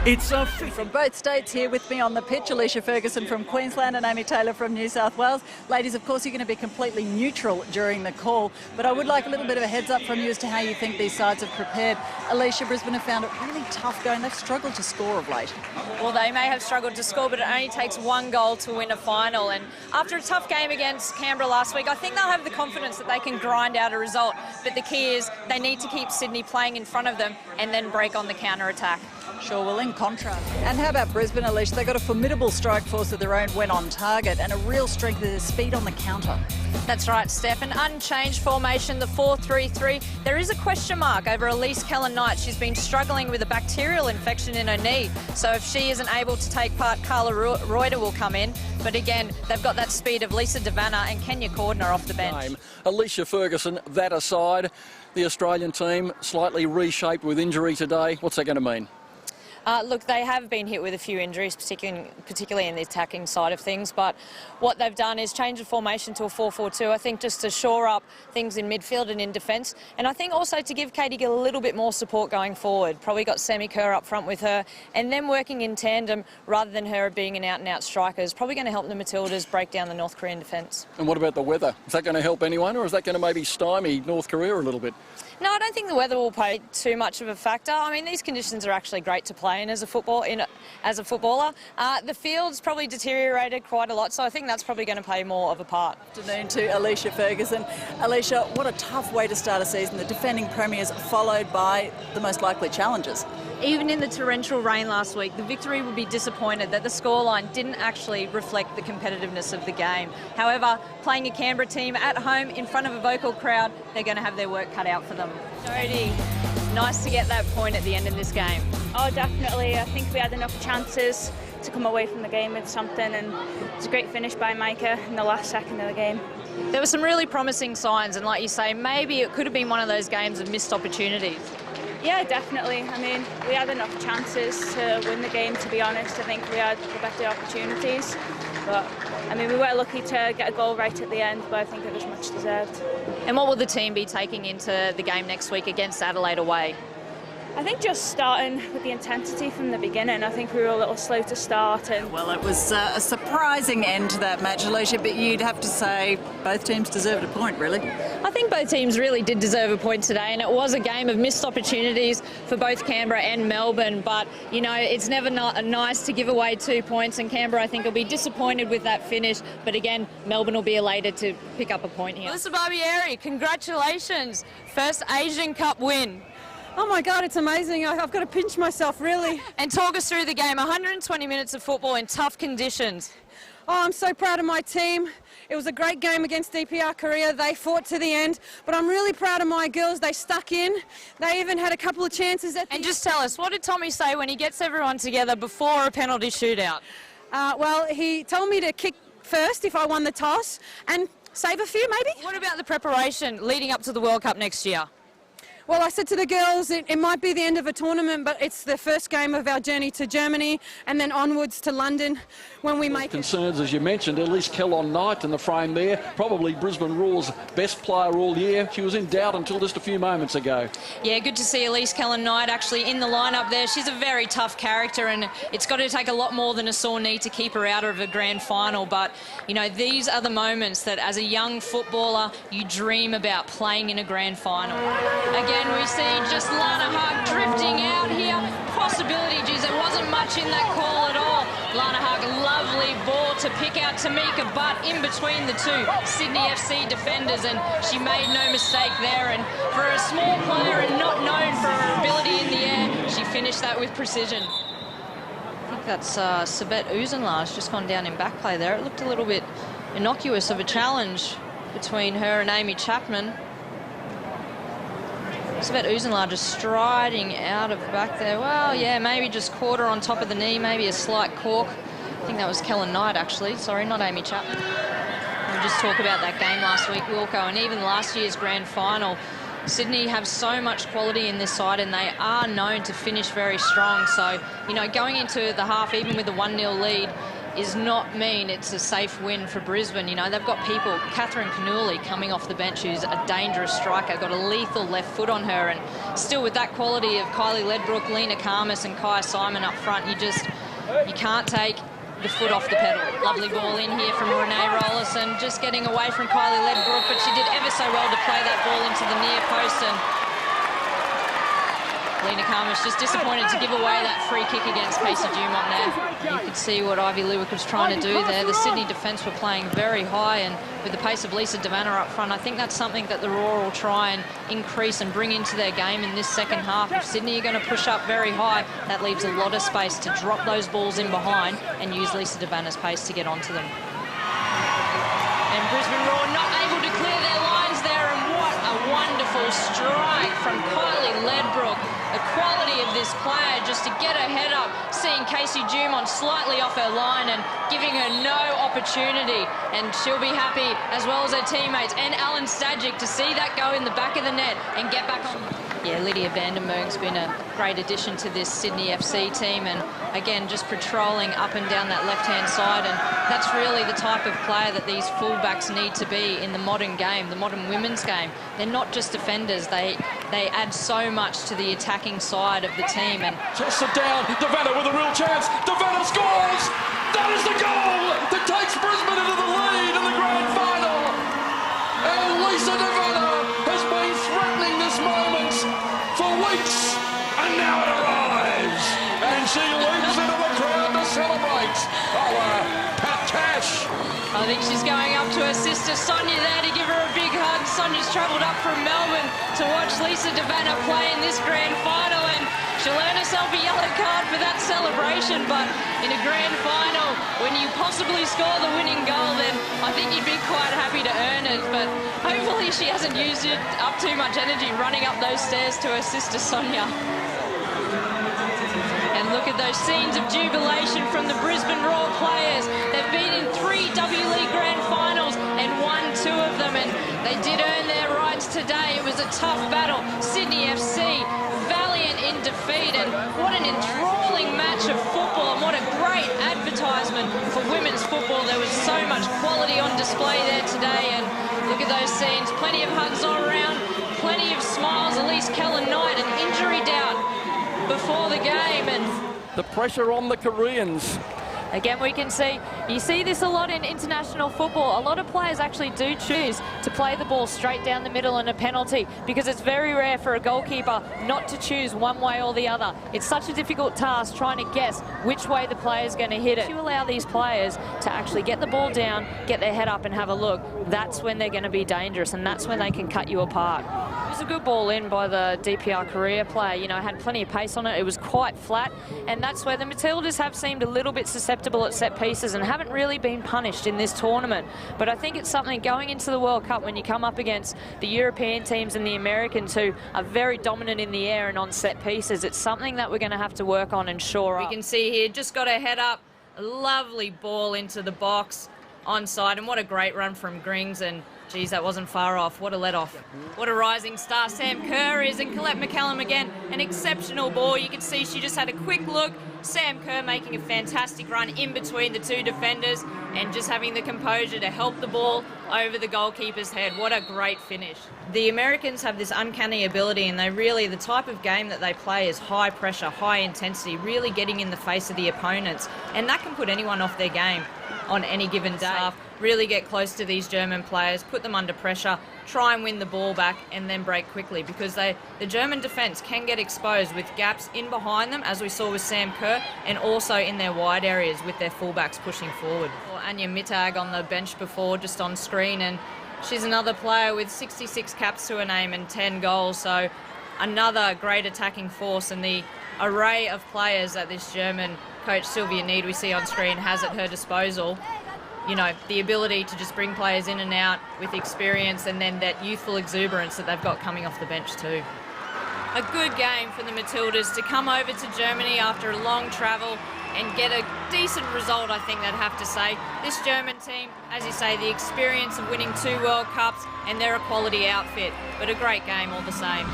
It's a From both states here with me on the pitch, Alicia Ferguson from Queensland and Amy Taylor from New South Wales. Ladies, of course, you're going to be completely neutral during the call, but I would like a little bit of a heads up from you as to how you think these sides have prepared. Alicia, Brisbane have found it really tough going. They've struggled to score of late. Well, they may have struggled to score, but it only takes one goal to win a final. And after a tough game against Canberra last week, I think they'll have the confidence that they can grind out a result. But the key is they need to keep Sydney playing in front of them and then break on the counter-attack. Sure, well, in contrast. And how about Brisbane, Alicia? They've got a formidable strike force of their own when on target and a real strength of their speed on the counter. That's right, Steph. An unchanged formation, the 4-3-3. There is a question mark over Alicia Knight. She's been struggling with a bacterial infection in her knee. So if she isn't able to take part, Carla Reuter will come in. But again, they've got that speed of Lisa Devanna and Kenya Cordner off the bench. Alicia Ferguson, that aside, the Australian team slightly reshaped with injury today. What's that going to mean? Look, they have been hit with a few injuries, particularly in the attacking side of things, but what they've done is change the formation to a 4-4-2, I think just to shore up things in midfield and in defence, and I think also to give Katie Gill a little bit more support going forward. Probably got Sammy Kerr up front with her, and them working in tandem rather than her being an out-and-out striker is probably going to help the Matildas break down the North Korean defence. And what about the weather? Is that going to help anyone, or is that going to maybe stymie North Korea a little bit? No, I don't think the weather will play too much of a factor. I mean, these conditions are actually great to play in as a footballer. The field's probably deteriorated quite a lot, so I think that's probably going to play more of a part. Afternoon to Alicia Ferguson. Alicia, what a tough way to start a season. The defending premiers followed by the most likely challengers. Even in the torrential rain last week, the Victory would be disappointed that the scoreline didn't actually reflect the competitiveness of the game. However, playing a Canberra team at home in front of a vocal crowd, they're going to have their work cut out for them. Jodie, nice to get that point at the end of this game. Oh, definitely. I think we had enough chances to come away from the game with something, and it was a great finish by Micah in the last second of the game. There were some really promising signs, and like you say, maybe it could have been one of those games of missed opportunities. Yeah, definitely. I mean, we had enough chances to win the game, to be honest. I think we had the better opportunities. But, I mean, we were lucky to get a goal right at the end, but I think it was much deserved. And what will the team be taking into the game next week against Adelaide away? I think just starting with the intensity from the beginning. I think we were a little slow to start. Well, it was a surprising end to that match, Alicia, but you'd have to say both teams deserved a point, really. I think both teams really did deserve a point today, and it was a game of missed opportunities for both Canberra and Melbourne, but, you know, it's never nice to give away 2 points, and Canberra, I think, will be disappointed with that finish, but again, Melbourne will be elated to pick up a point here. Melissa Barbieri, congratulations. First Asian Cup win. Oh my God, it's amazing. I've got to pinch myself, really. And talk us through the game. 120 minutes of football in tough conditions. Oh, I'm so proud of my team. It was a great game against DPR Korea. They fought to the end, but I'm really proud of my girls. They stuck in. They even had a couple of chances at the And just tell us, what did Tommy say when he gets everyone together before a penalty shootout? Well, he told me to kick first if I won the toss and save a few, maybe. What about the preparation leading up to the World Cup next year? Well, I said to the girls, it might be the end of a tournament, but it's the first game of our journey to Germany and then onwards to London when we make concerns, as you mentioned, Alicia Knight in the frame there, probably Brisbane Roar's best player all year. She was in doubt until just a few moments ago. Yeah, good to see Alicia Knight actually in the lineup there. She's a very tough character, and it's got to take a lot more than a sore knee to keep her out of a grand final. But, you know, these are the moments that as a young footballer, you dream about playing in a grand final. Again, we see just Lana Hug drifting out here. Possibility, geez, there wasn't much in that call at all. Lana Hug, lovely ball to pick out Tamika Butt in between the two Sydney FC defenders, and she made no mistake there. And for a small player and not known for her ability in the air, she finished that with precision. I think that's Sabet Uzenlar's just gone down in back play there. It looked a little bit innocuous of a challenge between her and Amy Chapman. Sabet Uzenlar just striding out of back there. Well, yeah, maybe just caught her on top of the knee, maybe a slight cork. I think that was Kellen Knight, actually. Sorry, not Amy Chapman. We'll just talk about that game last week, Wilco, and even last year's grand final. Sydney have so much quality in this side, and they are known to finish very strong. So, you know, going into the half, even with a 1-0 lead, is not mean it's a safe win for Brisbane. You know, they've got people, Catherine Canuli coming off the bench, who's a dangerous striker, got a lethal left foot on her, and still with that quality of Kylie Ledbrook, Lena Karmas and Kaya Simon up front, you can't take the foot off the pedal. Lovely ball in here from Renee Rollison, just getting away from Kylie Ledbrook, but she did ever so well to play that ball into the near post, and Lena Karmas just disappointed to give away that free kick against Casey Dumont there. You could see what Ivy Lewick was trying to do there. The Sydney defence were playing very high, and with the pace of Lisa Devanna up front, I think that's something that the Roar will try and increase and bring into their game in this second half. If Sydney are going to push up very high, that leaves a lot of space to drop those balls in behind and use Lisa Devanna's pace to get onto them. And Brisbane Roar not able to clear their lines there, and what a wonderful strike from Kylie Ledbrook. The quality of this player just to get her head up, seeing Casey Dumont slightly off her line and giving her no opportunity, and she'll be happy, as well as her teammates and Alan Stajic, to see that go in the back of the net and get back on. Yeah, Lydia Vandenberg's been a great addition to this Sydney FC team, and again just patrolling up and down that left-hand side, and that's really the type of player that these fullbacks need to be in the modern game, the modern women's game. They're not just defenders, they add so much to the attacking side of the team. And just it down, Devanna with a real chance, Devanna scores! That is the goal that takes Brisbane into the lead in the grand final! And Lisa Devanna has been threatening this moment for weeks, and now it arrives! And she leaps into the crowd to celebrate! Pat Cash! I think she's going up to her sister Sonia there to give her a big hug. Sonia's travelled up from Melbourne to watch Lisa Devanna play in this grand final, and she'll earn herself a yellow card for that celebration. But in a grand final, when you possibly score the winning goal, then I think you'd be quite happy to earn it. But hopefully she hasn't used it up too much energy running up those stairs to her sister Sonia. And look at those scenes of jubilation from the Brisbane Roar players. They've been in 3 W League Grand Finals and won 2 of them, and they did earn their rights today. It was a tough battle. Sydney FC, valiant in defeat, and what an enthralling match of football, and what a great advertisement for women's football. There was so much quality on display there today, and look at those scenes. Plenty of hugs all around, plenty of smiles. Elise Kellen-Knight, an injury doubt before the game, and the pressure on the Koreans. Again, you see this a lot in international football. A lot of players actually do choose to play the ball straight down the middle in a penalty, because it's very rare for a goalkeeper not to choose one way or the other. It's such a difficult task trying to guess which way the player's going to hit it. If you allow these players to actually get the ball down, get their head up and have a look, that's when they're going to be dangerous, and that's when they can cut you apart. It was a good ball in by the DPR Korea player. You know, had plenty of pace on it. It was quite flat, and that's where the Matildas have seemed a little bit susceptible at set pieces and haven't really been punished in this tournament. But I think it's something going into the World Cup, when you come up against the European teams and the Americans, who are very dominant in the air and on set pieces, it's something that we're going to have to work on and shore up. We can see here, just got her head up, a lovely ball into the box onside, and what a great run from Grings, and geez, that wasn't far off. What a let-off. What a rising star Sam Kerr is, and Colette McCallum again, an exceptional ball. You can see she just had a quick look. Sam Kerr making a fantastic run in between the 2 defenders and just having the composure to help the ball over the goalkeeper's head. What a great finish. The Americans have this uncanny ability, and the type of game that they play is high pressure, high intensity, really getting in the face of the opponents, and that can put anyone off their game on any given day. Really get close to these German players, put them under pressure, try and win the ball back, and then break quickly, because the German defence can get exposed with gaps in behind them, as we saw with Sam Kerr, and also in their wide areas with their fullbacks pushing forward. Anya Mittag on the bench before, just on screen, and she's another player with 66 caps to her name and 10 goals, so another great attacking force, and the array of players that this German coach Sylvia Need we see on screen has at her disposal. You know, the ability to just bring players in and out with experience, and then that youthful exuberance that they've got coming off the bench too. A good game for the Matildas to come over to Germany after a long travel and get a decent result, I think they'd have to say. This German team, as you say, the experience of winning 2 World Cups, and they're a quality outfit, but a great game all the same.